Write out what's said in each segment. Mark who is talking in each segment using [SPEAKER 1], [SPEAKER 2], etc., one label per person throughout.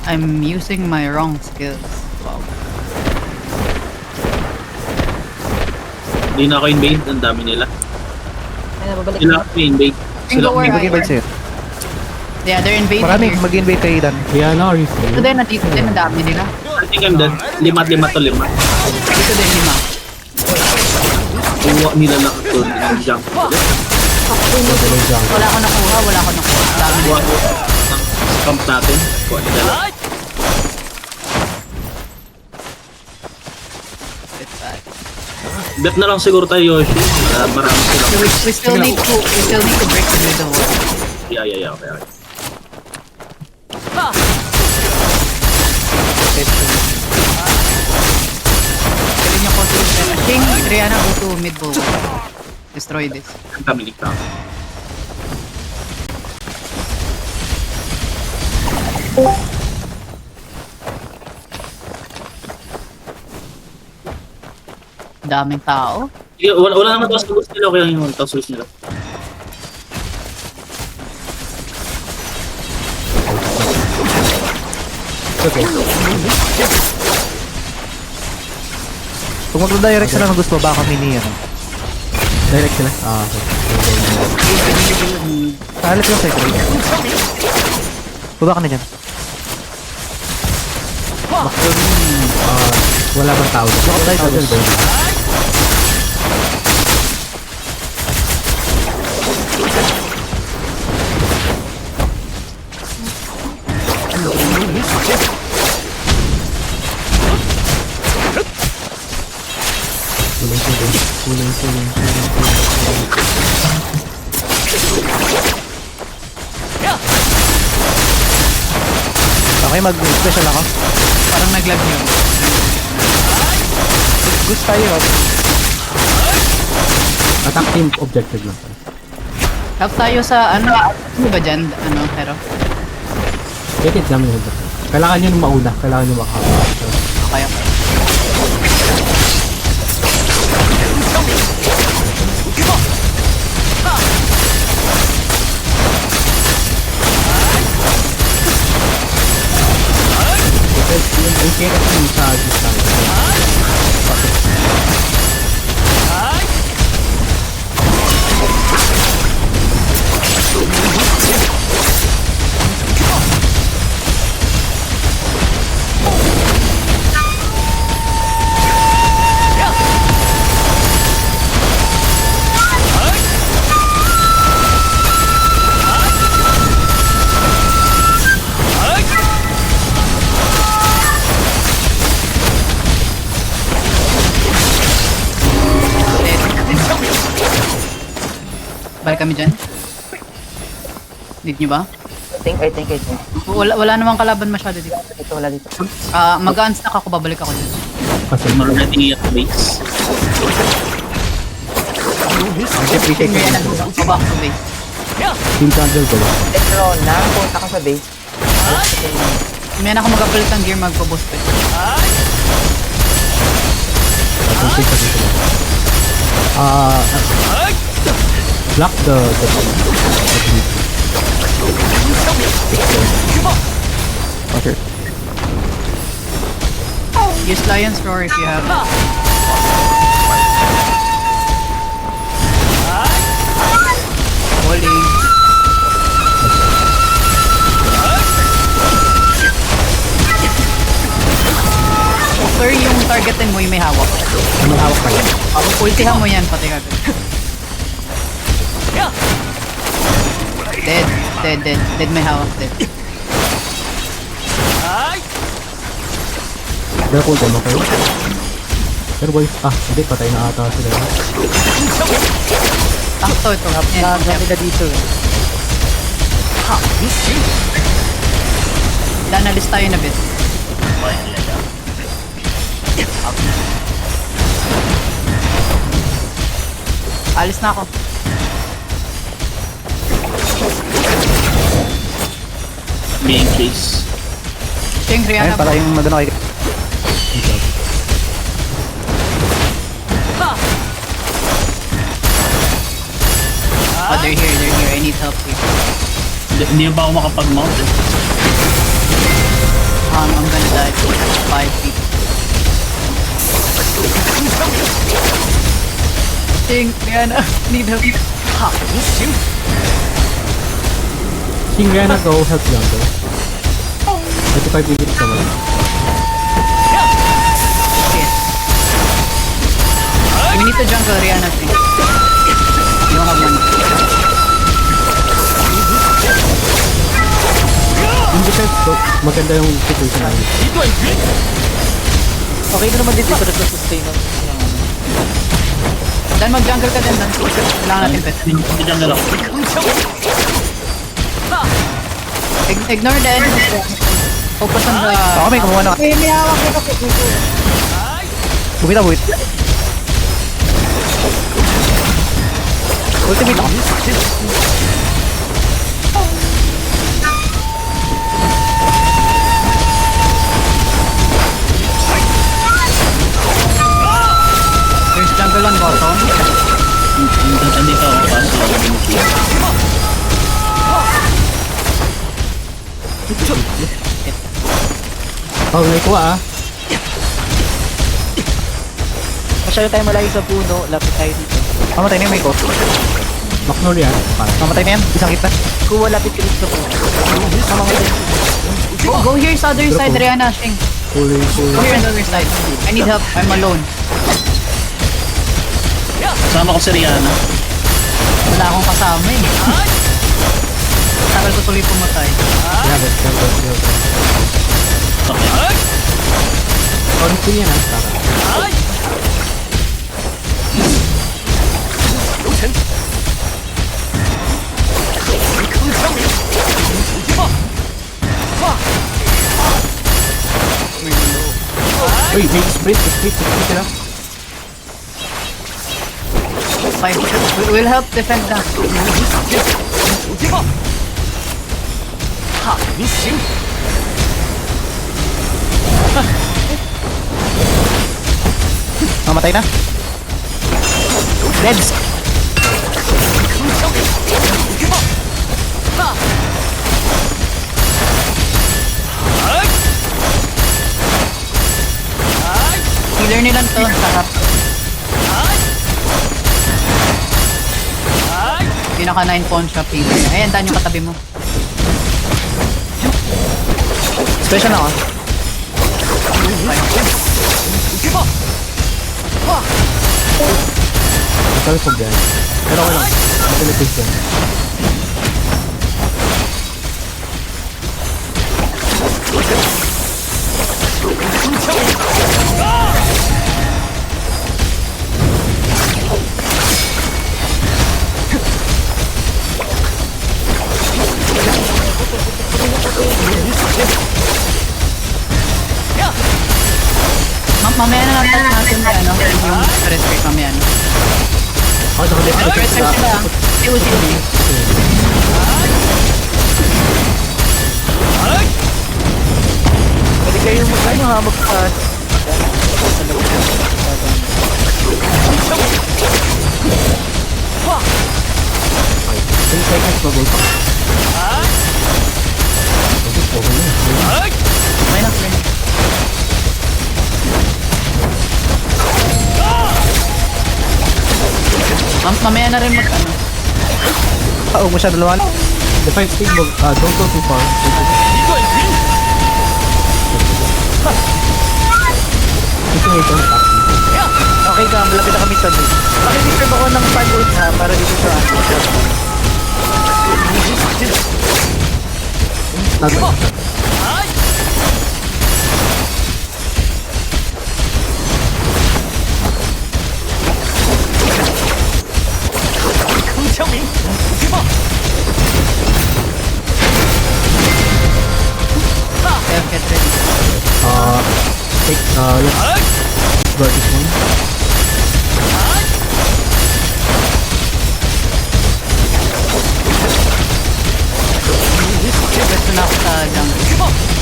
[SPEAKER 1] I'm using my wrong skills. Wow.
[SPEAKER 2] Hindi na ako invade, ang dami nila.
[SPEAKER 3] Ay, babalik
[SPEAKER 2] Sila
[SPEAKER 3] na.
[SPEAKER 2] ako invade.
[SPEAKER 1] Can go where I
[SPEAKER 4] Mag-invade
[SPEAKER 1] am.
[SPEAKER 4] sa'yo.
[SPEAKER 1] Yeah, they're invading
[SPEAKER 4] Marami,
[SPEAKER 1] here.
[SPEAKER 4] mag-invade kayo Dan.
[SPEAKER 5] Diana, are you free?
[SPEAKER 1] Ito din, nandito din, ang dami nila.
[SPEAKER 2] I think I'm dead. Lima to lima.
[SPEAKER 1] Dito din, 5.
[SPEAKER 2] Kuha nila lang ito. Jump.
[SPEAKER 1] Wala ko nakuha. Ang dami
[SPEAKER 2] Kuha
[SPEAKER 1] nila.
[SPEAKER 2] ng scamp natin. Kuha nila lang. Bet na lang siguro tayo, Yoshi. Marami silang.
[SPEAKER 1] We still need to break through the wall.
[SPEAKER 2] Yeah. Okay.
[SPEAKER 1] Galing niyo ko to King, Triana, go to mid bow. Destroy this.
[SPEAKER 2] Ang kami ligtas.
[SPEAKER 1] Daming tao.
[SPEAKER 2] Sige, wala naman ito sa gusto nila. Kaya yung tapos nila.
[SPEAKER 5] Okay.
[SPEAKER 4] Kung mag-direct sila ng gusto, baka kami ni ano.
[SPEAKER 5] Direct sila? Ah, okay.
[SPEAKER 4] Kahalit lang sa'yo. Baba ka na dyan.
[SPEAKER 5] Wala bang tao dito?
[SPEAKER 4] Lock tayo sa dyan. Okay, mag-special ako.
[SPEAKER 1] Parang naglag yun.
[SPEAKER 4] Gusto tayo.
[SPEAKER 5] Attack team objective lang.
[SPEAKER 1] Help tayo sa ano ba dyan? Ano, pero?
[SPEAKER 5] Get it namin yung objective. Kailangan nyo nung mauna. Kailangan nyo makakapa.
[SPEAKER 1] Okay.
[SPEAKER 5] Yung kaya kasi yung sa distance.
[SPEAKER 1] Balik kami dyan. Need nyo ba?
[SPEAKER 3] I think.
[SPEAKER 1] Wala namang kalaban masyado dito.
[SPEAKER 3] Ito, wala dito.
[SPEAKER 1] Mag-unstack ako, babalik ako dyan.
[SPEAKER 5] Kasi
[SPEAKER 2] I'm already at base.
[SPEAKER 1] King, Triana, go back to base.
[SPEAKER 5] team cancel ko ba?
[SPEAKER 3] Pero na, punta ka sa base.
[SPEAKER 1] May ako magapalit ng gear, magpo-boost pa.
[SPEAKER 5] Block the
[SPEAKER 4] Okay.
[SPEAKER 1] Use Lion's Roar if you have it. Holy. Sir, yung targetin mo yung may hawak.
[SPEAKER 5] may hawak pa yan.
[SPEAKER 1] Ultihan mo yan, pati agad. Dead may hawak, dead.
[SPEAKER 5] Dahil po dyan, okay? Pero boy, hindi, patay na ata sila.
[SPEAKER 1] Takto ito.
[SPEAKER 3] Nagami na dito eh.
[SPEAKER 1] Danalis tayo na bit. Alis na ako.
[SPEAKER 2] Main case.
[SPEAKER 1] King,
[SPEAKER 4] Ayun,
[SPEAKER 1] Rihanna.
[SPEAKER 4] para yung magano kay...
[SPEAKER 1] Oh, they're here. I need help here.
[SPEAKER 2] Hindi pa ako makapag-mount eh.
[SPEAKER 1] I'm gonna die. 5 feet. Ting, Rihanna, need help.
[SPEAKER 5] King Rihanna, go help jungle. 35 minutes naman.
[SPEAKER 1] We need to jungle Rihanna, Ting. You don't have money.
[SPEAKER 5] Yung defense ko, maganda yung situation namin.
[SPEAKER 3] Okay na naman din dito na sustain ng
[SPEAKER 1] Dan, mag-jungle ka din, Dan. Kailangan natin pet.
[SPEAKER 2] Hindi jungle ako.
[SPEAKER 1] Ignore the enemies. Focus on the...
[SPEAKER 4] Ako may kumuha na.
[SPEAKER 3] may hawak na kasi.
[SPEAKER 4] Bumita, buwit. Ultimate ako.
[SPEAKER 1] There's jungle on bottom.
[SPEAKER 2] Nandito ako kaso
[SPEAKER 5] Oh, naikuha ah.
[SPEAKER 3] Masyado tayo malayo sa puno, lapit tayo dito.
[SPEAKER 4] Mamatay na yung may ko.
[SPEAKER 5] Magnolia. Para.
[SPEAKER 4] Mamatay na yan. Isang hit na.
[SPEAKER 3] Kuha lapit ka dito sa puno.
[SPEAKER 1] Go here sa other side, Rihanna, Shing.
[SPEAKER 5] Fully.
[SPEAKER 1] Go here on the other side. I need help. I'm alone.
[SPEAKER 2] kasama ko si Rihanna.
[SPEAKER 1] Wala akong kasama eh. Tagal ko tuloy pumatay.
[SPEAKER 5] Yeah, let's go.
[SPEAKER 2] Okay.
[SPEAKER 5] Konti yan ah. Tara. Uy, may split sila.
[SPEAKER 1] Fine. We'll help defend them.
[SPEAKER 4] Mamatay na. Reds.
[SPEAKER 1] Healer nilang to. Sarap. Pinaka 9 pawn shop healer. Ayan, Dan yung katabi mo.
[SPEAKER 4] Special na ako.
[SPEAKER 5] Masarap po yan. Pero okay lang. Matilitis yan.
[SPEAKER 1] Mamaya na natin yung stress rate mamaya.
[SPEAKER 5] Ako sa kanila.
[SPEAKER 1] Stress rate sila. Si Uzi.
[SPEAKER 3] Pwede kayo magkano ha, magpas.
[SPEAKER 5] 10 seconds mag-ult pa.
[SPEAKER 1] Okay na, friend. Mamaya na rin mag-ano.
[SPEAKER 4] Huwag mo siya dalawa.
[SPEAKER 5] The 5 stick, don't go too far. Ito ito.
[SPEAKER 3] Okay ka, malapit na kami sa dito. Pakireserve ako ng fan ha, para dito sa
[SPEAKER 5] Nagay.
[SPEAKER 1] Get ready.
[SPEAKER 5] Let's guard this one.
[SPEAKER 1] Pwesto na ako sa jungle.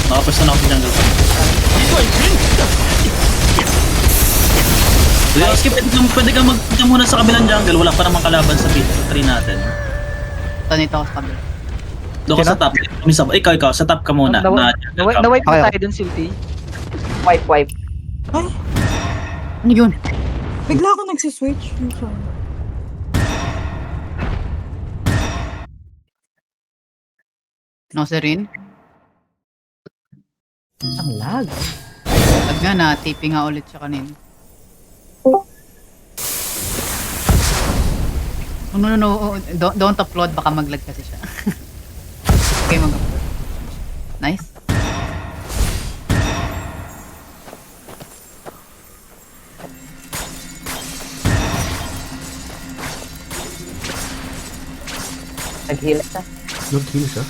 [SPEAKER 2] Nakapwesto na ako sa jungle. Leoski, pwede ka magpunta muna sa kabilang jungle. Wala pa namang kalaban sa tree natin.
[SPEAKER 1] Tanito ako sa kabila.
[SPEAKER 2] Doon ka sa top. Ikaw, sa top ka muna.
[SPEAKER 3] Nawipe
[SPEAKER 4] Okay,
[SPEAKER 3] na tayo dun, Silty.
[SPEAKER 6] Wipe.
[SPEAKER 1] Ano yun?
[SPEAKER 6] Bigla ako nagsiswitch.
[SPEAKER 1] Nocerin?
[SPEAKER 5] Ang lag.
[SPEAKER 1] Pag nga na, taping nga ulit siya kanina. Oh, no. Don't upload, baka mag-lag kasi siya. Okay, mag-upload. Nice.
[SPEAKER 6] Nag-heal ka.
[SPEAKER 5] Nag-heal siya.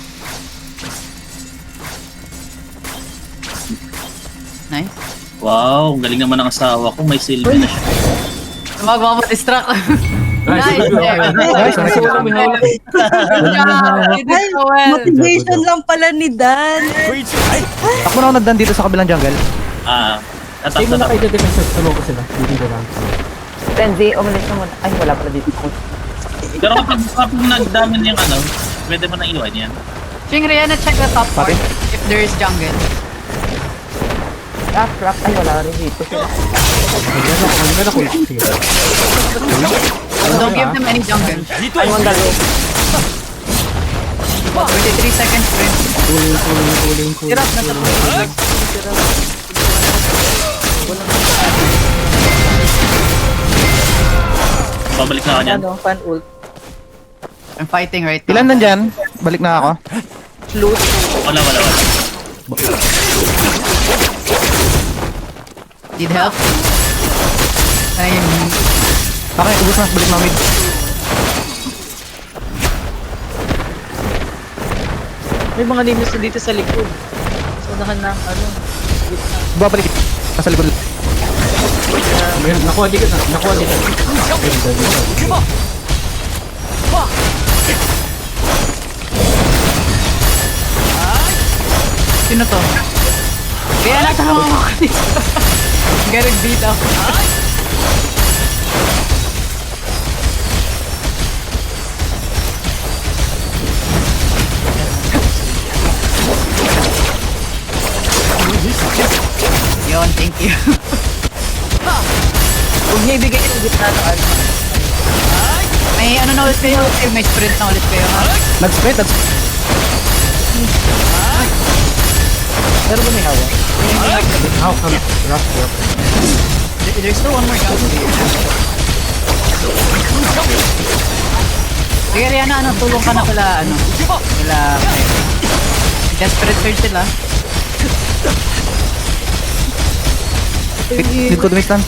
[SPEAKER 1] Nice.
[SPEAKER 2] Wow, ang galing naman ng asawa ko. May silbi na siya.
[SPEAKER 1] Magmamadistract.
[SPEAKER 5] Nice.
[SPEAKER 1] Nice.
[SPEAKER 4] Nice.
[SPEAKER 6] Ay, motivation lang pala ni Dan.
[SPEAKER 4] Ako na ako nagdan dito sa kabilang jungle.
[SPEAKER 2] Tatap
[SPEAKER 5] Stay mo na
[SPEAKER 2] na
[SPEAKER 5] kayo dito defense. Tulong ko sila. Dito lang.
[SPEAKER 6] Renzi, umalis ka muna. Ay, wala pala dito.
[SPEAKER 2] Pero kapag nagdami yung ano, pwede mo na iwan yan.
[SPEAKER 1] Ching, Rihanna, check the top part
[SPEAKER 4] Pati?
[SPEAKER 1] if there is jungle.
[SPEAKER 6] Rock. Ay, wala rin dito.
[SPEAKER 5] Magyan ako. Sige.
[SPEAKER 1] Don't give them any jungle.
[SPEAKER 6] Ay, mandalo.
[SPEAKER 1] 23 seconds, friend.
[SPEAKER 5] Pulling.
[SPEAKER 3] Sirap na tapos.
[SPEAKER 2] Babalik na ako niyan.
[SPEAKER 6] Ano, fan ult.
[SPEAKER 1] I'm fighting right now.
[SPEAKER 4] Ilan nandyan? Balik na ako.
[SPEAKER 6] Loot.
[SPEAKER 2] Wala.
[SPEAKER 1] Need help? Ayun.
[SPEAKER 4] Okay, ubus na. Balik na mid.
[SPEAKER 3] May mga nimis na dito sa likod. So, unahan ng ano.
[SPEAKER 4] Babalik. Nasa likod.
[SPEAKER 5] Mayroon. Nakuha dito.
[SPEAKER 1] Sino to? Rihanna, tama mo ka dito. Getting beat up. Yun, thank you.
[SPEAKER 6] Huwag niya ibigay yung gitna ng ano.
[SPEAKER 1] May ano na ulit kayo? May sprint na ulit kayo, ha?
[SPEAKER 4] Nag-spread.
[SPEAKER 6] Meron ba may hawak?
[SPEAKER 5] How come? Rough.
[SPEAKER 1] There's still one more jungle here. Sige, Rihanna, ano, tulong ka na pala, ano, pala, desperate search sila.
[SPEAKER 4] Need ko dumistan.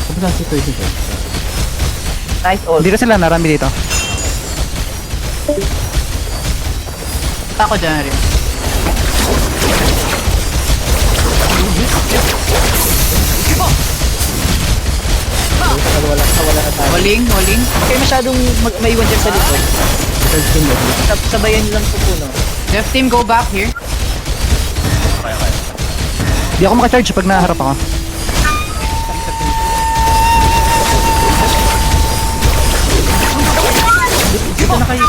[SPEAKER 5] Ano ba situation ko?
[SPEAKER 6] Nice ult.
[SPEAKER 4] Dito sila. Narami dito.
[SPEAKER 1] Ako dyan rin.
[SPEAKER 6] Wala na tayo.
[SPEAKER 1] Waling.
[SPEAKER 3] Okay, masyadong maiwan dyan sa likod. Sabayan lang po puno.
[SPEAKER 1] Left team, go back here.
[SPEAKER 2] Okay.
[SPEAKER 4] Di ako makacharge pag naharap ako.
[SPEAKER 3] Dito na kayo.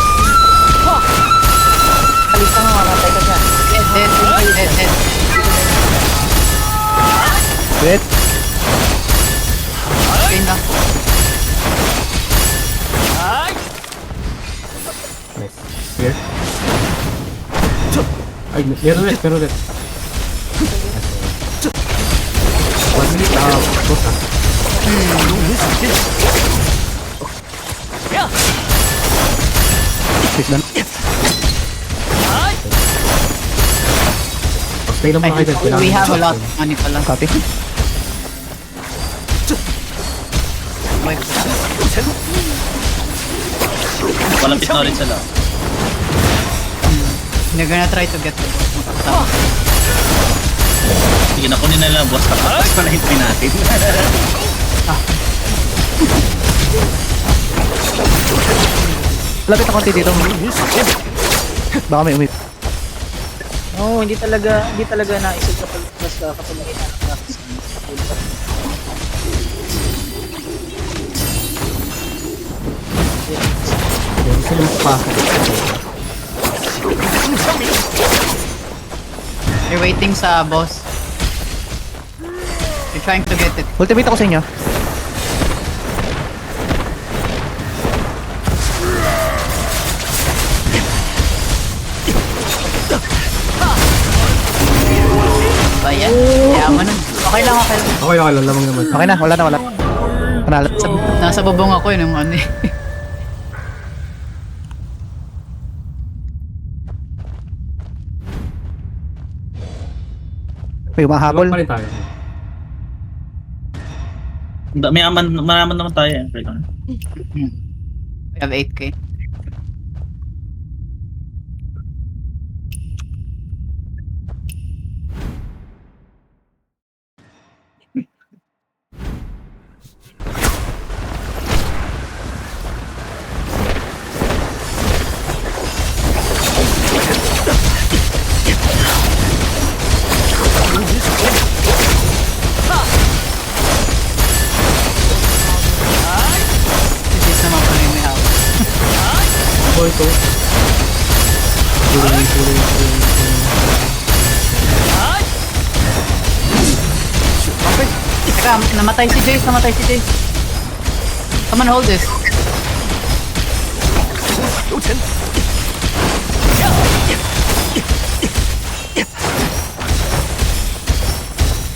[SPEAKER 6] Alis ka nga, mamatay ka dyan.
[SPEAKER 1] Dead.
[SPEAKER 4] Wait.
[SPEAKER 1] Okay na.
[SPEAKER 5] Nice. Here. Ay, meron ulit. 1 minute. Close na.
[SPEAKER 4] Quick lang.
[SPEAKER 5] Stay lang mga kayo.
[SPEAKER 1] We have a lot of money pala.
[SPEAKER 4] Copy.
[SPEAKER 2] Walang pit na ulit sila.
[SPEAKER 1] They're gonna try to get the boss.
[SPEAKER 2] Sige, nakunin na lang, boss. Tapos pala hintay natin.
[SPEAKER 4] Lapit na konti dito. Baka may umip.
[SPEAKER 3] No, hindi talaga naisip kapag may hinahanap na kasi.
[SPEAKER 5] Hindi sila makapasok.
[SPEAKER 1] You're waiting sa boss. You're trying to get it.
[SPEAKER 4] Ultimate ako sa inyo.
[SPEAKER 1] Ba yan? Kaya mo nun. Okay lang, okay lang.
[SPEAKER 5] Okay, okay lang. Lamang naman.
[SPEAKER 4] Okay na, wala na, wala. Panalo.
[SPEAKER 1] Nasa bubong ako yun, yung ano eh.
[SPEAKER 4] May umahabol.
[SPEAKER 5] Habol pa rin tayo.
[SPEAKER 2] Mayaman naman tayo eh. Okay lang.
[SPEAKER 1] We have 8k. This is naman pala yung may hawak.
[SPEAKER 5] Ako ito. Tuloy.
[SPEAKER 1] Teka, namatay si Jace, Come on, hold this.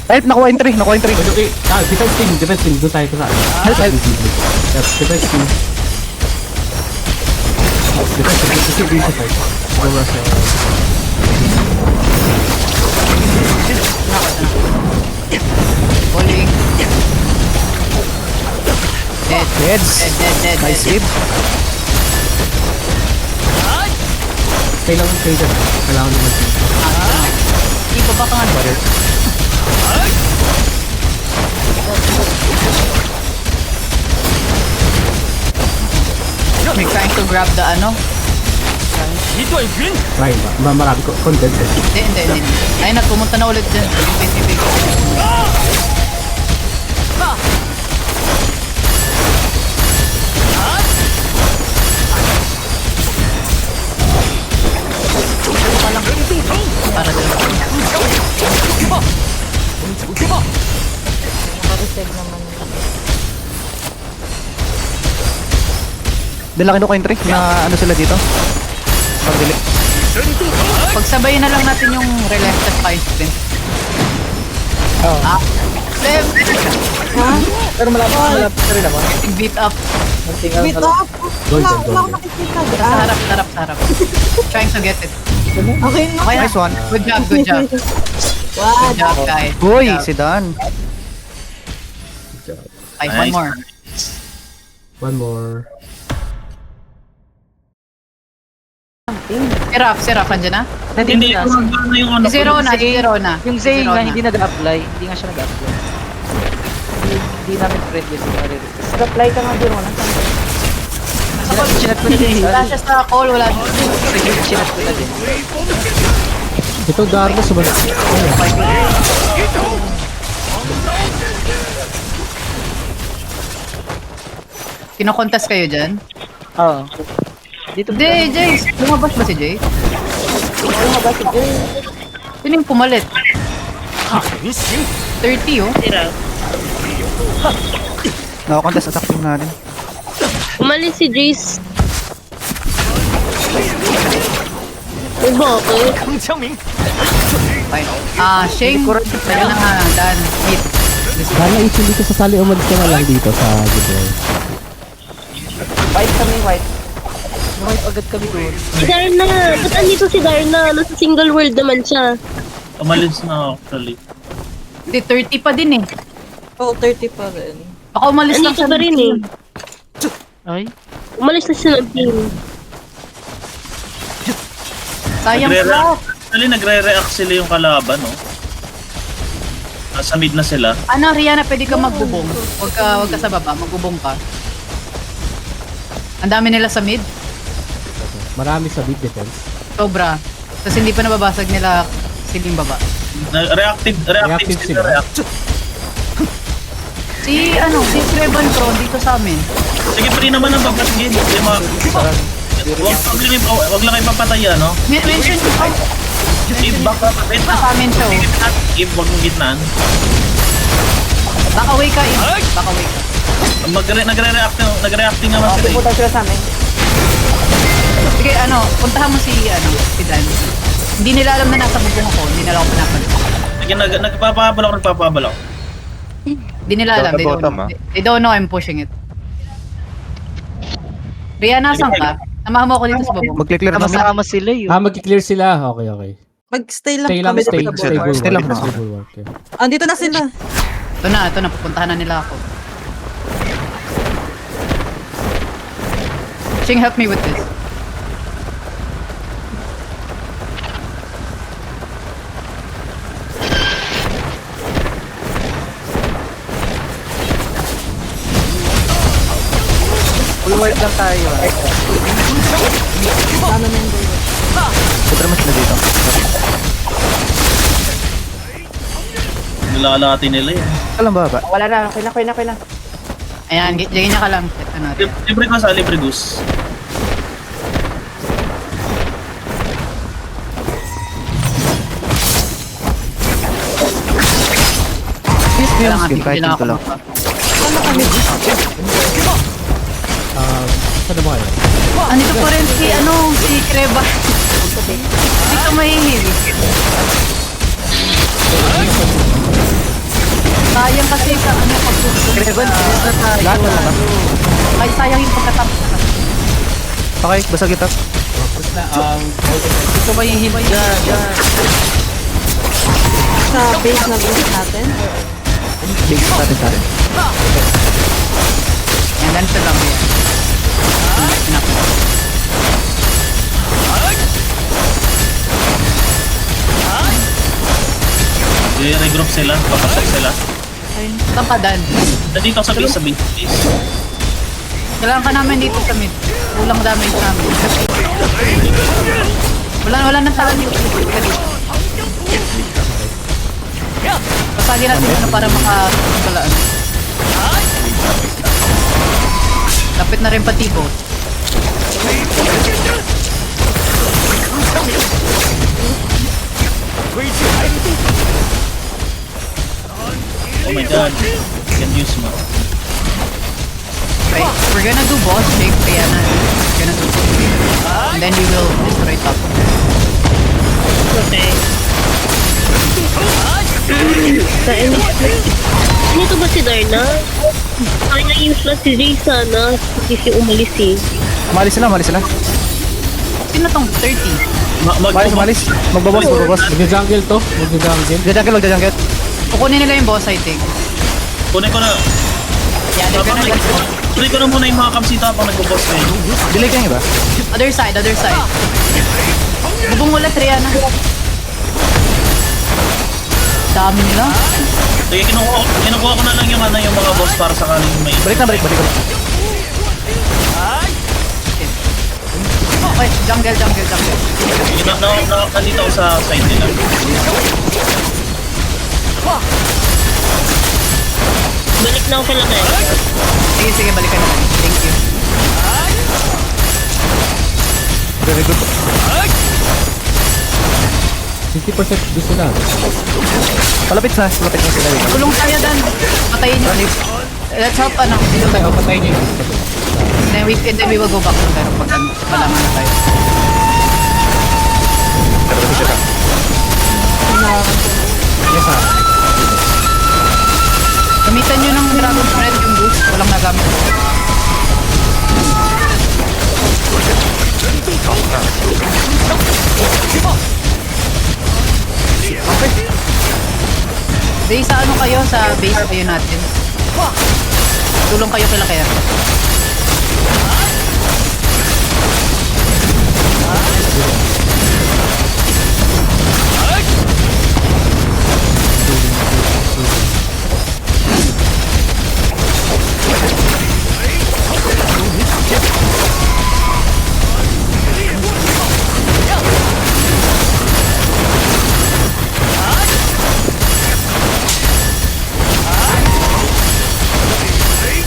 [SPEAKER 4] Ay, nakuha yung 3, nakuha yung 3.
[SPEAKER 5] Okay, defense team. Doon tayo sa
[SPEAKER 4] Help, help.
[SPEAKER 5] Yes, defense team. Defense team. Go sa...
[SPEAKER 1] Bowling. Dead.
[SPEAKER 4] Dead. Nice
[SPEAKER 1] dead.
[SPEAKER 4] hit.
[SPEAKER 5] Kailangan kayo dyan. Kailangan naman team.
[SPEAKER 1] Iba ba ka nga? We're trying to grab the ano?
[SPEAKER 5] Ryan ba? Marami ko. Content eh.
[SPEAKER 1] Hindi. Ayun na, pumunta na ulit dyan. Big. Para dun.
[SPEAKER 4] Dala kinuha yung 3. Na ano sila dito? Pagdili.
[SPEAKER 1] Pagsabayin na lang natin yung relentless fire sprint.
[SPEAKER 3] Oo.
[SPEAKER 1] Lev!
[SPEAKER 3] Pero malapit na rin naman.
[SPEAKER 1] Getting beat up.
[SPEAKER 6] Wait up. Wala
[SPEAKER 5] Golden.
[SPEAKER 6] akong nakikita.
[SPEAKER 1] Sa harap. Trying to get it.
[SPEAKER 6] Okay na.
[SPEAKER 1] Okay na.
[SPEAKER 4] Nice one.
[SPEAKER 1] Good job. Good
[SPEAKER 6] Wow.
[SPEAKER 1] job, guys.
[SPEAKER 4] Uy,
[SPEAKER 1] Good job.
[SPEAKER 4] si Dan.
[SPEAKER 1] Ay, one
[SPEAKER 2] Nice.
[SPEAKER 1] more.
[SPEAKER 5] One more.
[SPEAKER 1] Si Raph, andyan na?
[SPEAKER 2] Hindi ko ano yung ano.
[SPEAKER 1] Si Zero na.
[SPEAKER 3] Yung Zay nga hindi nag-apply. Hindi nga siya nag-apply. Hindi namin friendly sa mga re-request.
[SPEAKER 6] Apply ka nga Zero na.
[SPEAKER 3] Chinat ko na din.
[SPEAKER 1] Wala siya sa call, wala siya.
[SPEAKER 3] Chinat ko na din.
[SPEAKER 5] Ito, Darlo, sumunod.
[SPEAKER 1] Kinokontas kayo dyan?
[SPEAKER 3] Oo. Dito
[SPEAKER 1] Hindi, Jace. Lumabas ba si Jace? Sino yung pumalit? 30 oh.
[SPEAKER 4] Nakakontas attack team natin.
[SPEAKER 7] Umalis si Jace. Bakit?
[SPEAKER 1] Fine. Shane. Tayo na nga, Dan. Meet.
[SPEAKER 5] Dala, isin dito sa sali. Umalis ka na lang dito sa Gibel.
[SPEAKER 3] White kami, white. White agad kami doon.
[SPEAKER 7] Si Darna! Ba't andito si Darna? Nasa single world naman siya.
[SPEAKER 2] Umalis na actually.
[SPEAKER 1] Hindi, 30 pa din eh.
[SPEAKER 6] Oh, 30 pa rin.
[SPEAKER 1] Baka umalis lang
[SPEAKER 7] Andito
[SPEAKER 1] siya.
[SPEAKER 7] pa rin eh.
[SPEAKER 3] Ay?
[SPEAKER 7] Umalis na siya ng team.
[SPEAKER 1] Sayang
[SPEAKER 2] Nagre-react.
[SPEAKER 1] po.
[SPEAKER 2] Actually, nagre-react sila yung kalaban, no? Nasa mid na sila.
[SPEAKER 1] Ano, Rihanna, pwede ka magbubong. Huwag ka sa baba, magbubong ka. Ang dami nila sa mid.
[SPEAKER 5] Marami sa big defense.
[SPEAKER 1] Sobra. Tapos hindi pa nababasag nila siling baba.
[SPEAKER 2] Reactive
[SPEAKER 5] Reactive
[SPEAKER 2] sila.
[SPEAKER 5] sila.
[SPEAKER 2] React.
[SPEAKER 1] Si Trevan Pro dito sa amin.
[SPEAKER 2] Sige, free naman ang babasgin. Wag lang kayo papatay, no?
[SPEAKER 1] Mention
[SPEAKER 2] Eve, baka kapit.
[SPEAKER 1] Nasa amin siya, oh.
[SPEAKER 2] Eve, wag mong gitnaan.
[SPEAKER 1] Back away ka, Eve. Back away ka.
[SPEAKER 2] Nagre-reacting naman sila.
[SPEAKER 3] Pupunta sila sa amin.
[SPEAKER 1] Sige, puntahan mo si Dan. Hindi nila alam na nasa bubong ako. Hindi nila ako pinapalit.
[SPEAKER 2] Sige, nagpapabalaw.
[SPEAKER 1] Hindi nila alam. They don't know. They don't know I'm pushing it. Rhea, nasan ka? Samahan mo ako dito sa bubong.
[SPEAKER 4] Mag-clear na kami.
[SPEAKER 3] Kasama sila yun.
[SPEAKER 5] Magki-clear sila. Okay.
[SPEAKER 6] Mag-stay lang
[SPEAKER 5] Stay lang,
[SPEAKER 6] kami
[SPEAKER 5] stay.
[SPEAKER 6] sa
[SPEAKER 5] Stay
[SPEAKER 6] bubong.
[SPEAKER 4] Stay lang.
[SPEAKER 5] bulwark. Okay.
[SPEAKER 6] Andito na sila.
[SPEAKER 1] Ito na. Pupuntahan na nila ako. Ching, help me with this.
[SPEAKER 3] Bulwark lang tayo.
[SPEAKER 4] Putra naman sila dito.
[SPEAKER 2] Nilalati nila yan.
[SPEAKER 4] Alam ba ba?
[SPEAKER 3] Wala na, okay na.
[SPEAKER 1] Ayan, ganyan niya ka lang.
[SPEAKER 2] Libre ko sa libre goose.
[SPEAKER 4] Hindi lang skill, kahit ito lang.
[SPEAKER 5] Saan na ba kayo?
[SPEAKER 1] Andito po rin si Kreba. Dito mahihil. Sayang kasi sa pagpupunta.
[SPEAKER 3] Kreba na tayo.
[SPEAKER 4] Lahat na lang.
[SPEAKER 1] Ay, sayang yung pagkatapos.
[SPEAKER 4] Okay, basta kita.
[SPEAKER 1] Dito mahihil.
[SPEAKER 6] Sa base na base natin.
[SPEAKER 4] Base natin sa atin.
[SPEAKER 1] Yan, ganito lang yan.
[SPEAKER 2] I-regroup sila, papasok sila.
[SPEAKER 1] Saan ka, Dan?
[SPEAKER 2] Dito sa base.
[SPEAKER 1] Kailangan ka namin dito sa mid. Kulang damage namin. Wala nang tao dito. Pasagin natin para makapalaan. Lapit na rin pati boat.
[SPEAKER 2] Oh my god. I can use mo.
[SPEAKER 1] Right, we're gonna do boss shape, Rihanna. We're gonna do boss shape. And then we will destroy top.
[SPEAKER 7] Okay. Nito ba si Darna? Kaya useless si Jay sana. Hindi siya umalis eh.
[SPEAKER 4] Umalis sila.
[SPEAKER 1] Sino tong 30?
[SPEAKER 4] Umalis. Magbaboss.
[SPEAKER 5] Mag-jungle to?
[SPEAKER 4] Magja-jungle.
[SPEAKER 1] Kukunin nila yung boss, I think.
[SPEAKER 2] Kunin ko na.
[SPEAKER 1] Yeah, they're gonna get boss.
[SPEAKER 2] Kunin ko na muna yung mga kamsita habang nagbo-boss kayo.
[SPEAKER 4] Delay ka yung iba.
[SPEAKER 1] Other side. Bubong ulit, Rihanna. Dami nila.
[SPEAKER 2] Sige, kinukuha ko na lang yung mga boss para sakaling may...
[SPEAKER 4] Balik na.
[SPEAKER 1] Okay, jungle.
[SPEAKER 2] Sige, nandito ako sa side nila.
[SPEAKER 7] Balik na ako sa lagay.
[SPEAKER 1] Sige, balikan na. Thank you.
[SPEAKER 4] Very good.
[SPEAKER 5] 50% gusto na.
[SPEAKER 4] Palapit na sila dito.
[SPEAKER 1] Tulong tayo, Dan. Patayin niyo. Let's help, dito tayo.
[SPEAKER 5] Patayin niyo yung
[SPEAKER 1] And then we will go back to pero pag malaman na tayo.
[SPEAKER 5] Yes, ha?
[SPEAKER 1] Gamitan nyo ng Dragon Breath yung boost. Walang nagamit. Okay. Base sa kayo? Sa base kayo natin. Tulong kayo kila kaya.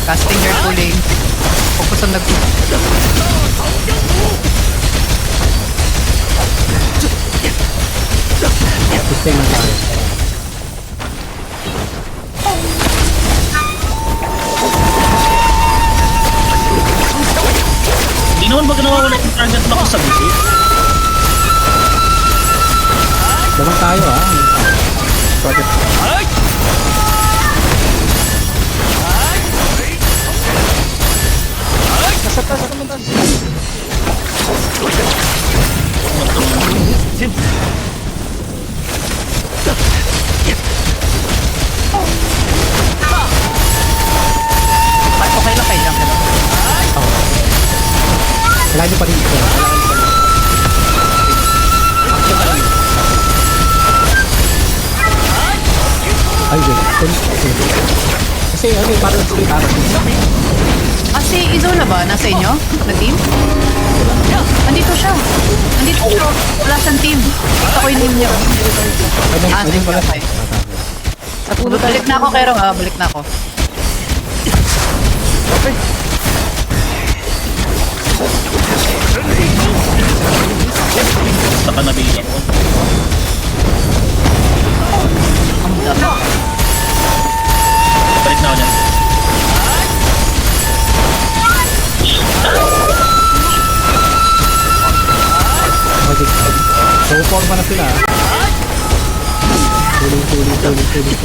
[SPEAKER 1] Casting your pulling. Focus on the
[SPEAKER 5] Testing lang tayo.
[SPEAKER 2] Hindi naman ba nawawala yung target na sa bisi?
[SPEAKER 5] Damang tayo ah. Project.
[SPEAKER 3] Nasa taas, nasa taas.
[SPEAKER 1] Ay, okay lang kayo jungle.
[SPEAKER 5] Kailangan nyo pa rin ito. Ay, wait. Kasi ano yung parang split arrow.
[SPEAKER 1] Si Izona ba? Nasa inyo? Na team? Andito siya. Andito siya. Wala siyang team. Kita ko yung team niya.
[SPEAKER 5] Ayun
[SPEAKER 1] Sige,
[SPEAKER 5] pala.
[SPEAKER 1] okay. Balik na ako, Kero. Balik na ako.
[SPEAKER 2] Basta ka nabigyan ko.
[SPEAKER 1] Ang dami.
[SPEAKER 2] Balik na ako dyan.
[SPEAKER 5] So, forma na sila. Tuloy.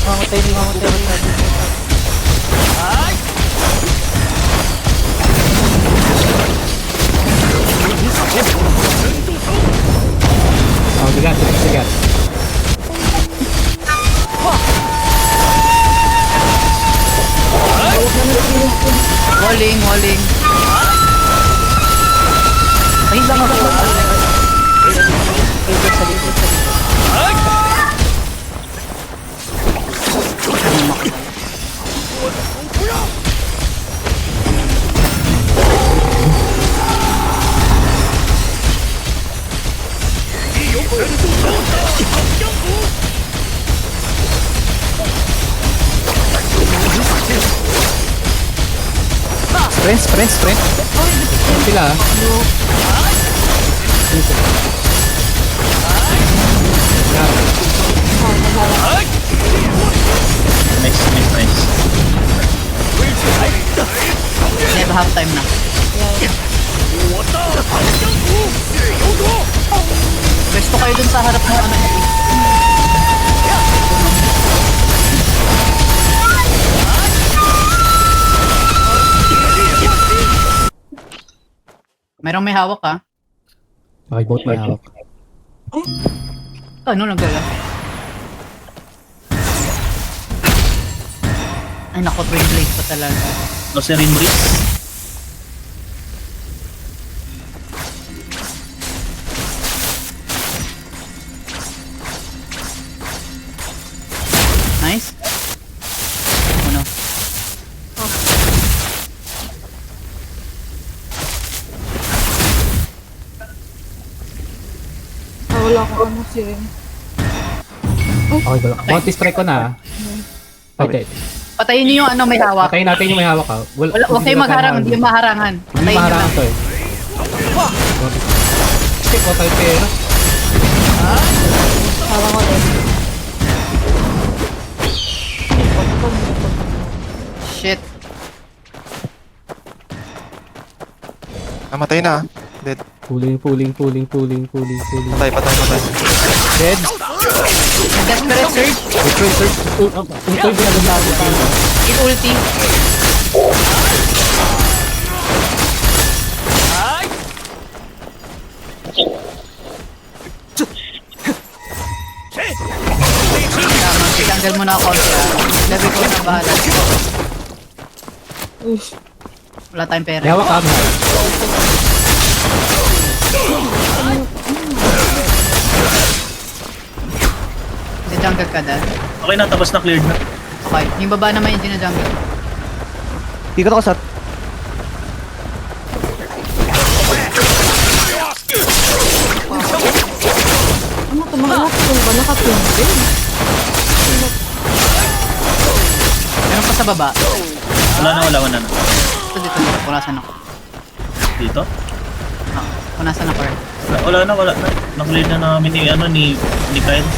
[SPEAKER 3] Mamatay ni natin.
[SPEAKER 5] Oh, sigat.
[SPEAKER 1] Walling.
[SPEAKER 3] Ay, lang ako. Sa likod.
[SPEAKER 4] Sprint.
[SPEAKER 5] Sila ah.
[SPEAKER 2] Nice.
[SPEAKER 1] Never have time na. Pwesto kayo dun sa harap ng ano. Merong may hawak ha.
[SPEAKER 5] Okay, both may hawak.
[SPEAKER 1] Ano nagdala? Ay naku, twin blade pa talaga.
[SPEAKER 2] No, si Rinbris.
[SPEAKER 1] Nice. Ano?
[SPEAKER 6] Wala ko ano si
[SPEAKER 5] Okay, dala. Bounty strike ko na ah. Okay.
[SPEAKER 1] Patayin niyo yung ano may hawak.
[SPEAKER 5] Patayin natin yung may hawak ah.
[SPEAKER 1] Huwag kayo magharang, hindi yung maharangan.
[SPEAKER 5] Hindi
[SPEAKER 1] Patayin niyo
[SPEAKER 5] maharangan
[SPEAKER 1] lang.
[SPEAKER 5] to eh. Stick ko tayo pera.
[SPEAKER 6] Parang ko rin.
[SPEAKER 1] Shit.
[SPEAKER 4] Namatay na. Dead.
[SPEAKER 5] Pulling.
[SPEAKER 4] Patay.
[SPEAKER 5] Dead.
[SPEAKER 1] Desperate surge.
[SPEAKER 5] Search. Ultoy ginaganda natin.
[SPEAKER 1] In ulti. Tama, tanggal mo na ako. Labi ko na bahala. Wala tayong pera.
[SPEAKER 5] May hawak kami.
[SPEAKER 1] Hindi jungle ka dahil.
[SPEAKER 2] Okay na, tapos na cleared na.
[SPEAKER 1] Okay. Yung baba naman hindi na jungle.
[SPEAKER 4] Ikot ako sa...
[SPEAKER 6] Ano tumagal?
[SPEAKER 7] Kung ba nakapuntin?
[SPEAKER 1] Meron pa sa baba.
[SPEAKER 2] Wala na.
[SPEAKER 1] Dito. Punasan ako.
[SPEAKER 2] Dito?
[SPEAKER 1] Punasan ako.
[SPEAKER 2] Wala na. Naklear na namin ni Kyle.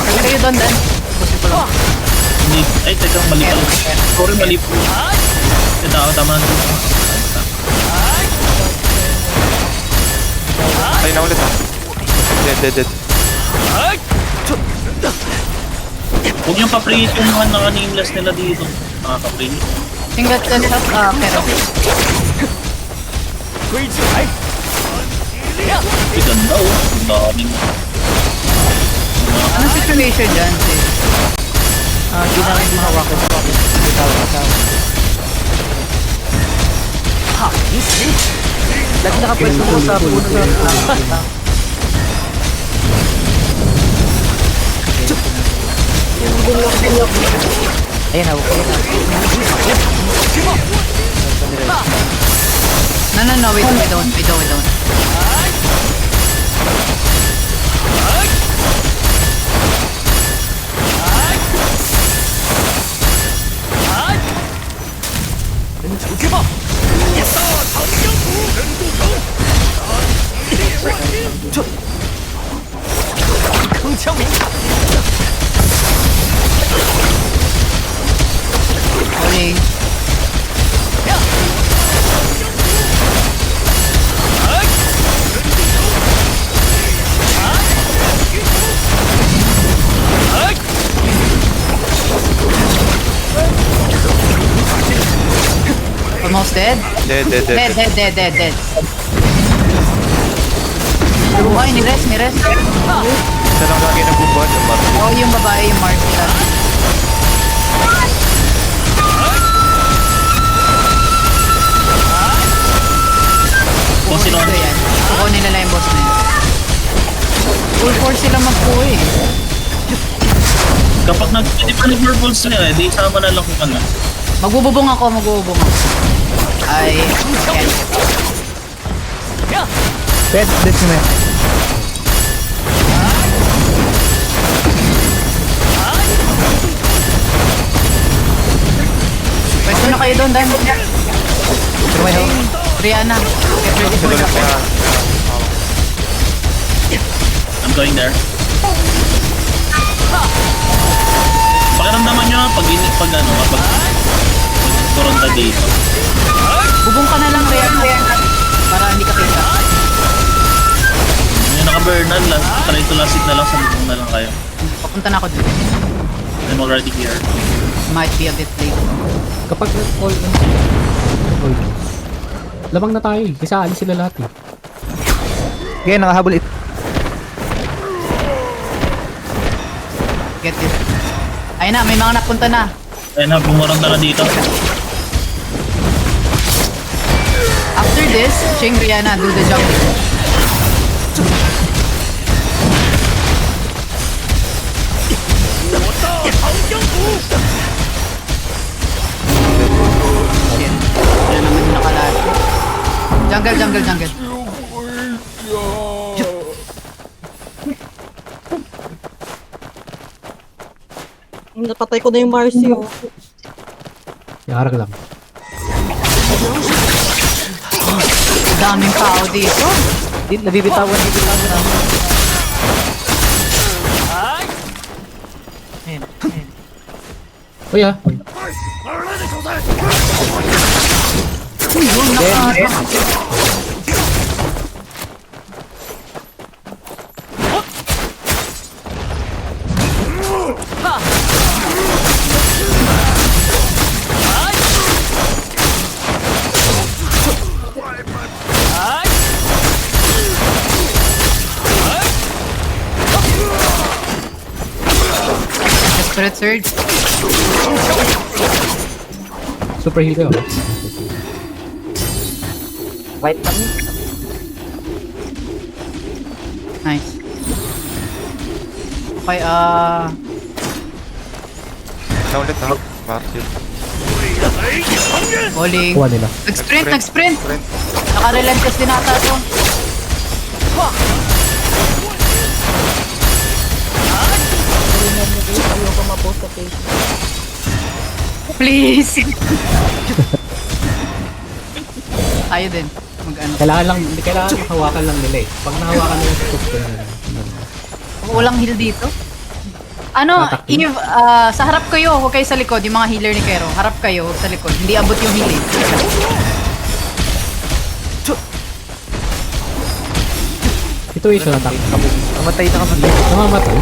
[SPEAKER 1] Kaya kayo doon, Dan. Pusin ko lang.
[SPEAKER 2] Ay, teka, mali pala. Sorry, mali po. Tama na.
[SPEAKER 8] Ay na ulit ha. Dead.
[SPEAKER 2] Huwag niyong pa-preheat yung mga naka-nameless nila dito. Nakaka-preheat.
[SPEAKER 1] Singlet ka sa pero.
[SPEAKER 2] Ay, ganda oh. Ang daming.
[SPEAKER 1] Anong situation dyan, sis?
[SPEAKER 3] Di namin mahawakan sa kapit. Lagi nakapwesto ko sa puno sa... Ayun, hawak ko na.
[SPEAKER 1] No, we don't. Holding. Almost dead?
[SPEAKER 8] Dead.
[SPEAKER 1] Dead. Buhay, ni-rest.
[SPEAKER 8] Isa lang lagi nagbubuhat yung Marcy.
[SPEAKER 1] Oh, yung babae, yung Marcia.
[SPEAKER 2] Kung sino
[SPEAKER 1] Ito yan. Kukunin nila yung boss na yun. Full force sila mag-puwi.
[SPEAKER 2] kapag di pa nag-purples nila, di sama na lang kung ano.
[SPEAKER 1] Magbububong ako. Ay, yan.
[SPEAKER 4] Dead nyo na yan.
[SPEAKER 1] Pwesto na kayo doon, Dan.
[SPEAKER 4] Pero may help.
[SPEAKER 1] Rihanna. Get ready for
[SPEAKER 8] Ulit
[SPEAKER 1] the
[SPEAKER 8] na.
[SPEAKER 2] I'm going there. Pakiramdaman nyo pag koronta dito.
[SPEAKER 1] Bubong ka na lang, Rihanna. Para hindi ka kita.
[SPEAKER 2] Yung naka-burnan lang, try to last it na lang sa bubong na lang kayo.
[SPEAKER 1] Papunta na ako doon.
[SPEAKER 2] I'm already here.
[SPEAKER 1] Might be a bit late.
[SPEAKER 5] Kapag all lamang na tayo eh. Kasi aalis sila lahat eh.
[SPEAKER 4] Okay, nakahabol it.
[SPEAKER 1] Get it. Ayun na, may mga napunta na.
[SPEAKER 2] Ayun na, bumurang na dito.
[SPEAKER 1] After this, Ching, Rihanna, do the jumping. Yan. Yan naman yung nakalat. Jungle.
[SPEAKER 6] Napatay ko na yung Marcy, oh.
[SPEAKER 5] Yaharag lang.
[SPEAKER 1] Daming tao dito.
[SPEAKER 3] Nabibitawan.
[SPEAKER 5] Uy ah.
[SPEAKER 1] Desperate surge.
[SPEAKER 5] Super heal kayo.
[SPEAKER 3] White kami.
[SPEAKER 1] Nice. Okay,
[SPEAKER 8] Na ulit ha. Marcy.
[SPEAKER 1] bowling.
[SPEAKER 5] Kuha nila.
[SPEAKER 1] Nag-sprint. Naka-relentless din ata to.
[SPEAKER 6] Ayoko ma-post sa Facebook.
[SPEAKER 1] Please. Tayo din. Mag-ano.
[SPEAKER 5] Kailangan hawakan lang nila eh. Pag nahawakan nila sa tooth na
[SPEAKER 1] Walang heal dito. Ano,
[SPEAKER 5] Tatak
[SPEAKER 1] Eve, sa harap kayo, huwag kayo sa likod. Yung mga healer ni Kero, harap kayo, huwag sa likod. Hindi abot yung healing.
[SPEAKER 5] situation attack.
[SPEAKER 3] Kamatay na kamatay.
[SPEAKER 5] Namamatay?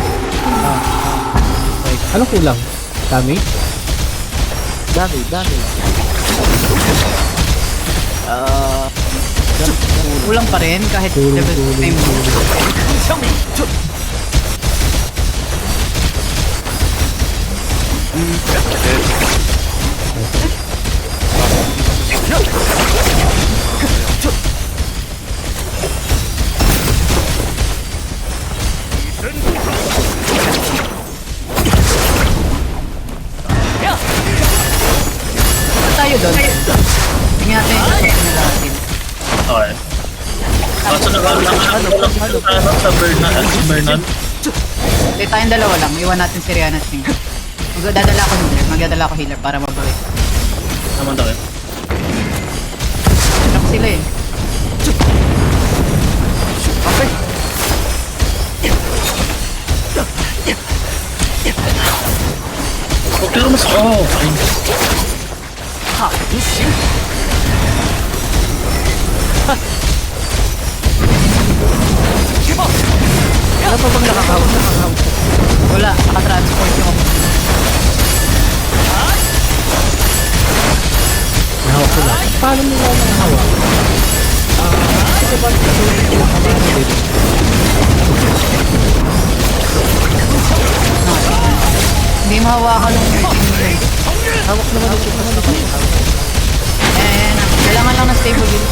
[SPEAKER 5] Anong kulang? Damage?
[SPEAKER 3] Dami.
[SPEAKER 1] Kulang pa rin kahit level 5. Tayo doon. Tingnan natin yung natin.
[SPEAKER 2] Okay. Kaso nakalang sa Bernard.
[SPEAKER 1] Hindi, tayong dalawa lang. Iwan natin si Rihanna at Ming. Magdadala ko healer para mabalik.
[SPEAKER 2] Naman tayo.
[SPEAKER 1] Ako sila eh.
[SPEAKER 2] Okay mas fine.
[SPEAKER 3] Ano pa bang nakakahawak?
[SPEAKER 1] Wala, naka-transport yung
[SPEAKER 5] Nahawak ko lang. Paano nila nahawak? Kasi ba
[SPEAKER 1] hindi mahawakan ng meeting.
[SPEAKER 3] Hawak naman yung super na hawak.
[SPEAKER 1] Eh, kailangan lang ng stable heal.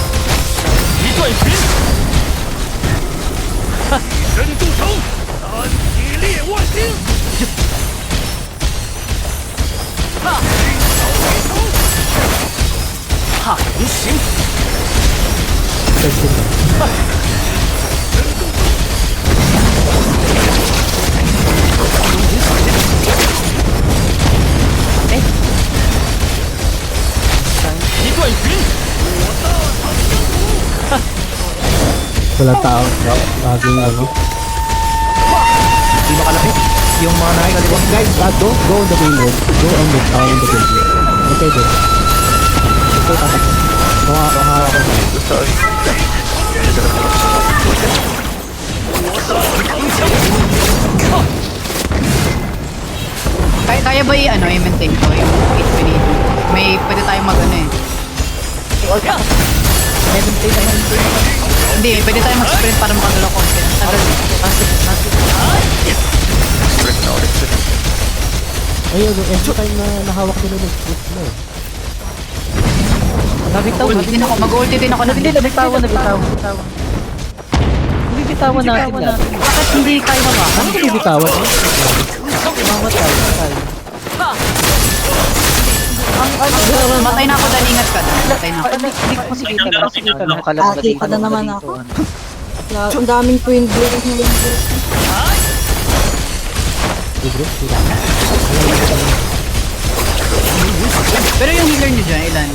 [SPEAKER 5] wala tao. Laging ano.
[SPEAKER 4] Hindi makalapit. Yung mga nakikaliwa.
[SPEAKER 5] Guys, go on the main road. Go on the town on the main road. Okay, doon. Ito, tatak. Baka ako.
[SPEAKER 8] Sorry.
[SPEAKER 1] Kaya ba i-maintain ko yung 8 minute? May pwede tayong mag-ano eh. Hindi, pwede tayong mag-sprint para makadala ko. Tagal eh.
[SPEAKER 8] Break na ulit sila.
[SPEAKER 5] Ayun, every time na nahawak nila nag-split na eh.
[SPEAKER 1] Mag-ulti din ako ng
[SPEAKER 3] Hindi, nabitawan. Hindi bitawan natin lahat.
[SPEAKER 1] Bakit hindi kayo hawakan?
[SPEAKER 5] Ano ba bibitawan eh?
[SPEAKER 3] Mamatay.
[SPEAKER 1] Matay na ako, daningat ka. Matay na ako.
[SPEAKER 3] Hindi ko masikita lang.
[SPEAKER 6] Kita na naman ako. Ang daming twin blades na yun.
[SPEAKER 1] Pero yung healer niyo dyan, ilan?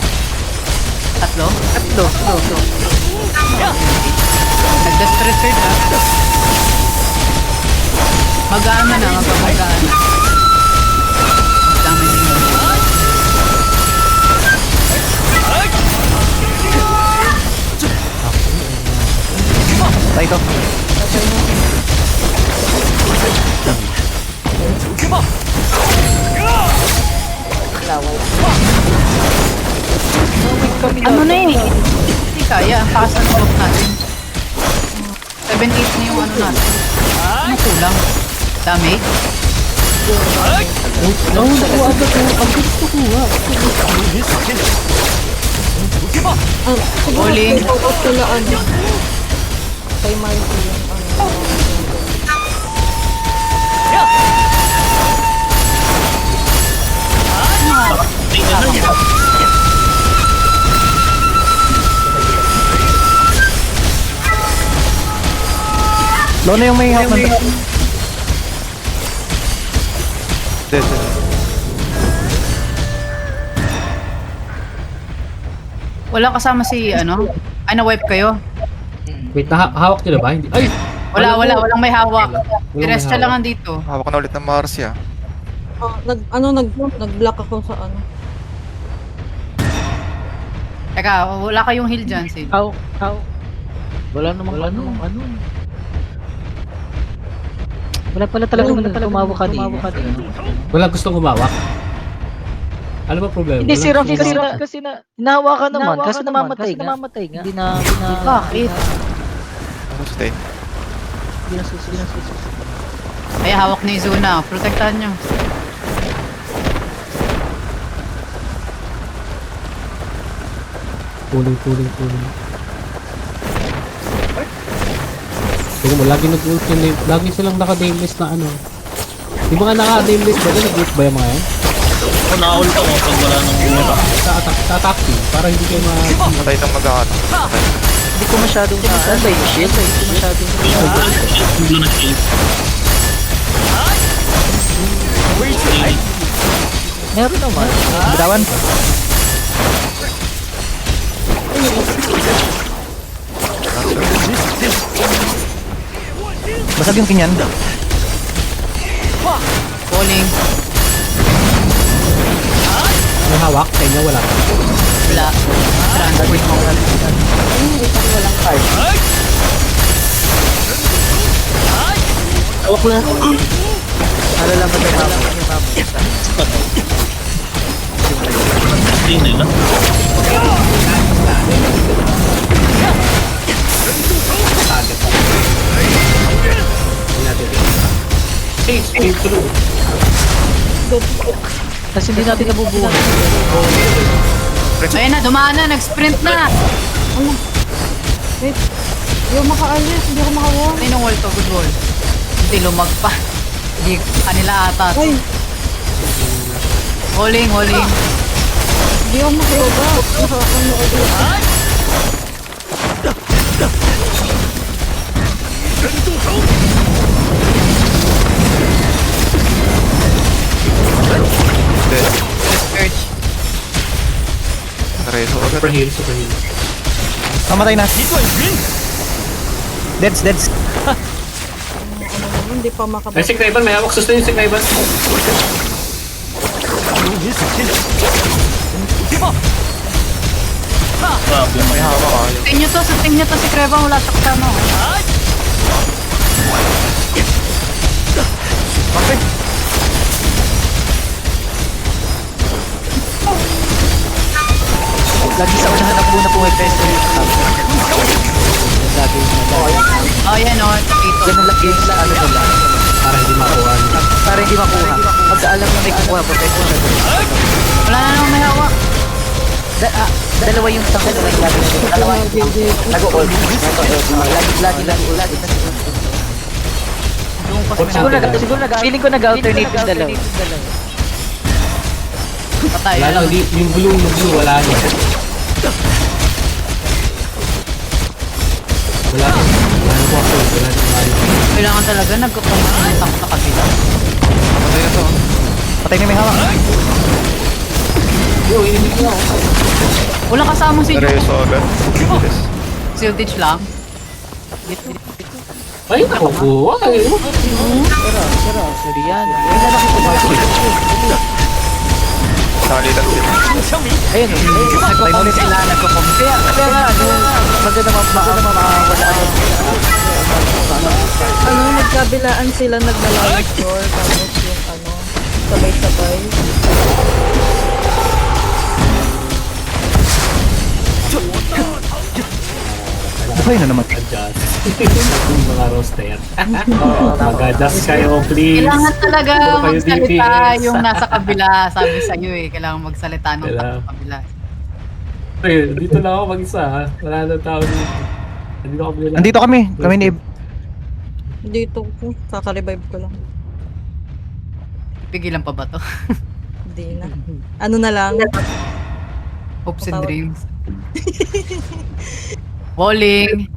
[SPEAKER 1] Tatlo?
[SPEAKER 3] Tatlo.
[SPEAKER 1] Nag-desperate search ha? Mag-aama na, mag-aama. Dami din yun.
[SPEAKER 4] Tayo to.
[SPEAKER 1] Ano na eh? Hindi kaya, ang taas ng block natin. 7-8 na yung ano natin. Ano kulang? Damage?
[SPEAKER 5] Nakuha agad ko. Ang gusto ko ha.
[SPEAKER 6] Siguro
[SPEAKER 1] Uling.
[SPEAKER 6] focus nila kay Marcy yung
[SPEAKER 4] Low na yung may hawak ng...
[SPEAKER 8] Dead, dead.
[SPEAKER 1] Wala kasama si ano? Ay, na-wipe kayo?
[SPEAKER 5] Wait, hawak nyo na ba? Hindi. Ay!
[SPEAKER 1] Walang may hawak. Si
[SPEAKER 5] may
[SPEAKER 1] Rescha lang
[SPEAKER 5] hawak.
[SPEAKER 1] andito.
[SPEAKER 8] Hawak na ulit ng Marcia.
[SPEAKER 6] Nag-block ako sa ano.
[SPEAKER 1] Teka, wala kayong heal dyan, Sid.
[SPEAKER 3] Aw. Wala namang ano. Wala pala tumawa kanina.
[SPEAKER 5] Wala gustong humawak. Ano ba problema?
[SPEAKER 3] Hindi, si Ram
[SPEAKER 5] Walang gustong
[SPEAKER 3] kasi na hinahawakan naman. Kasi namamatay nga. Hindi na...
[SPEAKER 1] Bakit?
[SPEAKER 8] Ako sustain.
[SPEAKER 3] Hindi na susunod.
[SPEAKER 1] Ay, hawak ni Izuna. Protektahan nyo.
[SPEAKER 5] Pulling. Tingnan mo, lagi silang naka-dameless na ano. Yung mga naka-dameless ba doon? Nag-ult ba yung mga yan?
[SPEAKER 2] Ako nakakulit ako pag wala nang umura.
[SPEAKER 5] Sa attack team, para hindi kayo
[SPEAKER 8] Patay itong mag-aano.
[SPEAKER 3] Hindi ko masyadong na... Shield. Hindi ko masyadong...
[SPEAKER 2] Yung blue na shield.
[SPEAKER 3] Meron naman.
[SPEAKER 4] Bitawan. Basag yung kinyan.
[SPEAKER 1] Falling.
[SPEAKER 5] may hawak. Sa inyo, wala.
[SPEAKER 1] Wala. Transport mo.
[SPEAKER 2] Hawak na.
[SPEAKER 3] Nalalaman na mama.
[SPEAKER 2] Hindi nila. Hey, through.
[SPEAKER 3] Kasi hindi natin nabubuhay.
[SPEAKER 1] Ayun na, dumaan na. Nag-sprint na.
[SPEAKER 6] Wait. Hindi ako makaalis. Hindi ako makawala.
[SPEAKER 1] Sinong wall to? Good wall. Hindi, lumag pa. Hindi, kanila ata.
[SPEAKER 6] Ay,
[SPEAKER 1] Walling.
[SPEAKER 6] hindi ako makawala. Nakakanood.
[SPEAKER 8] Dead.
[SPEAKER 1] Search.
[SPEAKER 8] Reso agad.
[SPEAKER 2] Super heal.
[SPEAKER 4] Mamatay na. Deads.
[SPEAKER 6] Hindi pa makabalik.
[SPEAKER 2] Ay, si Kraven, may hawak. Sustain yung si Kraven. Grabe.
[SPEAKER 8] May hawak ah.
[SPEAKER 1] Sustain nyo to si Kreva. Wala sa kasama.
[SPEAKER 3] Lagi sa unahan na muna pumipento yung lagi
[SPEAKER 1] Oh, yan o. Ito.
[SPEAKER 3] ganun lang yung sa ano nila.
[SPEAKER 5] Para hindi makuha.
[SPEAKER 3] Para hindi makuha. Pagkaalam na may kukuha, protect mo na doon.
[SPEAKER 1] Wala na naman may hawak.
[SPEAKER 3] Dalawa yung tank na lagi na doon. Dalawa yung tank. Nag-ult. Lagi.
[SPEAKER 1] Doon ko
[SPEAKER 3] Siguro feeling ko nag-alternate yung dalawa.
[SPEAKER 1] Patay.
[SPEAKER 5] Wala lang, yung blue, wala niya. Wala po ako, wala niya.
[SPEAKER 1] Kailangan talaga nagkakontak sa kabila.
[SPEAKER 8] Patay na to.
[SPEAKER 4] Patay na may hawak.
[SPEAKER 1] Walang kasama si
[SPEAKER 8] Reso agad. Yes.
[SPEAKER 1] Siltage lang.
[SPEAKER 5] Ay, naku, ay.
[SPEAKER 3] Sorry yan.
[SPEAKER 8] Salitan sila.
[SPEAKER 3] Ayun.
[SPEAKER 1] Nagkakontak sila. Nagkakontak.
[SPEAKER 3] Kaya nga, maganda mawala
[SPEAKER 6] Nagkabilaan sila, naglalawag door, tapos yung sabay-sabay.
[SPEAKER 4] Buhay na naman.
[SPEAKER 5] Adjust. Yung mga roster. Mag-adjust kayo, please.
[SPEAKER 1] Kailangan talaga
[SPEAKER 5] Puro kayo
[SPEAKER 1] magsalita
[SPEAKER 5] DPS.
[SPEAKER 1] yung nasa kabila. Sabi sa'yo eh. Kailangan magsalita ng
[SPEAKER 5] Kailangan.
[SPEAKER 1] nasa kabila.
[SPEAKER 5] Ay, dito lang ako mag-isa ha. Wala na tao dito. Nandito kami lang.
[SPEAKER 4] Andito kami ni Ib.
[SPEAKER 6] Dito ko, kaka-revive ko lang.
[SPEAKER 1] Pigilan pa ba to?
[SPEAKER 6] Hindi na. Ano na lang?
[SPEAKER 1] Hopes and
[SPEAKER 6] Patawad.
[SPEAKER 1] dreams. Walling.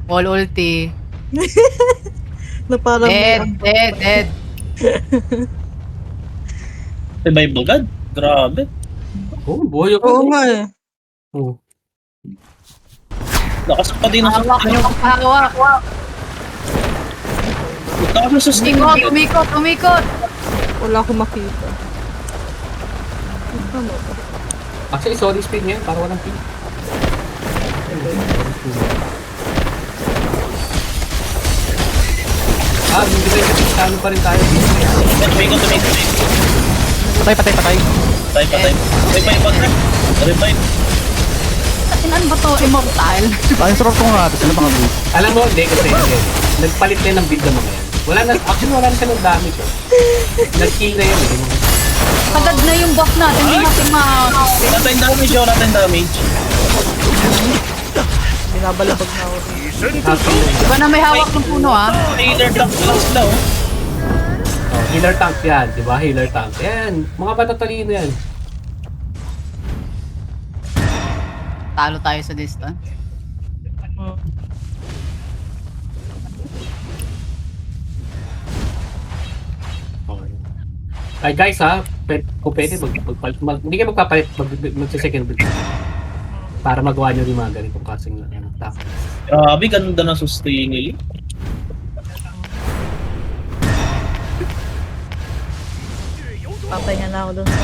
[SPEAKER 1] Wall ulti.
[SPEAKER 6] Na parang
[SPEAKER 1] Dead.
[SPEAKER 2] Revive agad? Grabe.
[SPEAKER 3] Oh, buhay ako.
[SPEAKER 6] Oo nga eh.
[SPEAKER 3] Oh.
[SPEAKER 2] Lakas pa din ang
[SPEAKER 1] Hawak nyo hawak.
[SPEAKER 2] Lakas sa sustain.
[SPEAKER 1] Umikot.
[SPEAKER 6] Wala akong makita. Ano?
[SPEAKER 3] Actually, sorry speed niya. Para walang pin. Hindi ba yung kano pa rin tayo?
[SPEAKER 2] Tumikot.
[SPEAKER 4] Patay.
[SPEAKER 2] Patay. Revive.
[SPEAKER 1] Ilan ba to? Immortal?
[SPEAKER 4] Ayun, ko nga. Sila mga blue.
[SPEAKER 3] Alam mo, hindi kasi nagpalit na ng build ng mga yan. Wala na siya ng damage. Nag-kill na yan eh.
[SPEAKER 1] Sagad na yung buff natin. Hindi natin
[SPEAKER 2] Natin damage.
[SPEAKER 6] Binabalabag na ako.
[SPEAKER 1] Diba na may hawak ng puno ah?
[SPEAKER 2] Healer tank lang sila oh.
[SPEAKER 3] Healer tank yan, di ba? Healer tank. Yan, mga matatalino yan.
[SPEAKER 1] Talo tayo sa distance.
[SPEAKER 3] Okay. Ay guys ha, kung pwede, hindi kayo magpapalit, magsa-second build. Para magawa nyo rin mga ganitong kasing attack.
[SPEAKER 2] Grabe, ganda na sustain nila.
[SPEAKER 6] Papahinga na ako dun sa...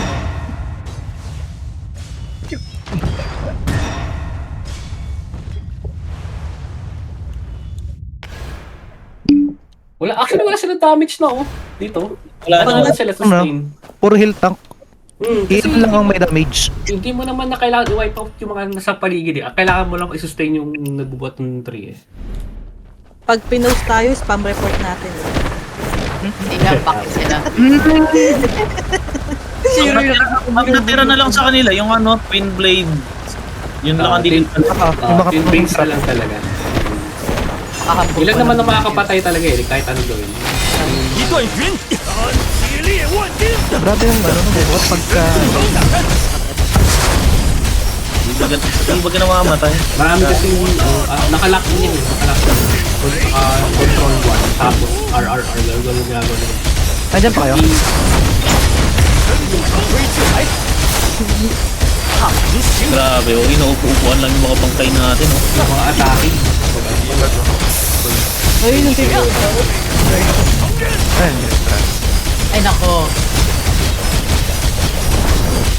[SPEAKER 3] Wala silang damage na oh. Dito.
[SPEAKER 2] Wala
[SPEAKER 3] Wala
[SPEAKER 2] na.
[SPEAKER 3] sila sustain.
[SPEAKER 4] Puro heal tank.
[SPEAKER 3] Kasi
[SPEAKER 4] Heal lang ang may damage.
[SPEAKER 3] hindi mo naman na kailangan i-wipe out yung mga nasa paligid eh. Kailangan mo lang i-sustain yung nagbubuhat ng tree eh.
[SPEAKER 6] Pag pinost tayo, spam report natin.
[SPEAKER 1] Hindi nga bakit sila.
[SPEAKER 2] Ang natira na lang sa kanila, yung Twin Blade. Yun lang ang din.
[SPEAKER 4] Yung mga
[SPEAKER 3] Yung base pa lang talaga.
[SPEAKER 1] Kakambog
[SPEAKER 3] Ilan
[SPEAKER 1] pa
[SPEAKER 3] naman ang makakapatay talaga eh, kahit anong gawin.
[SPEAKER 4] Grabe yung bubuhat pagka...
[SPEAKER 2] Hindi ba namamatay?
[SPEAKER 3] Marami kasi nakalock din yan eh, nakalock din. Control 1, tapos RRR, gano'n ginagawa nila.
[SPEAKER 4] Nandiyan pa kayo?
[SPEAKER 2] Grabe, inuupo-upuan lang yung mga pangkay natin.
[SPEAKER 3] Yung mga attacking.
[SPEAKER 6] Ayun yung tigil.
[SPEAKER 4] Ayun.
[SPEAKER 1] Ay nako.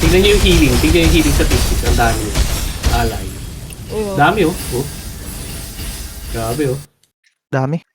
[SPEAKER 3] Tignan nyo yung healing, statistics, ang dami yun. Alay. Dami oh. Grabe oh.
[SPEAKER 4] Dami.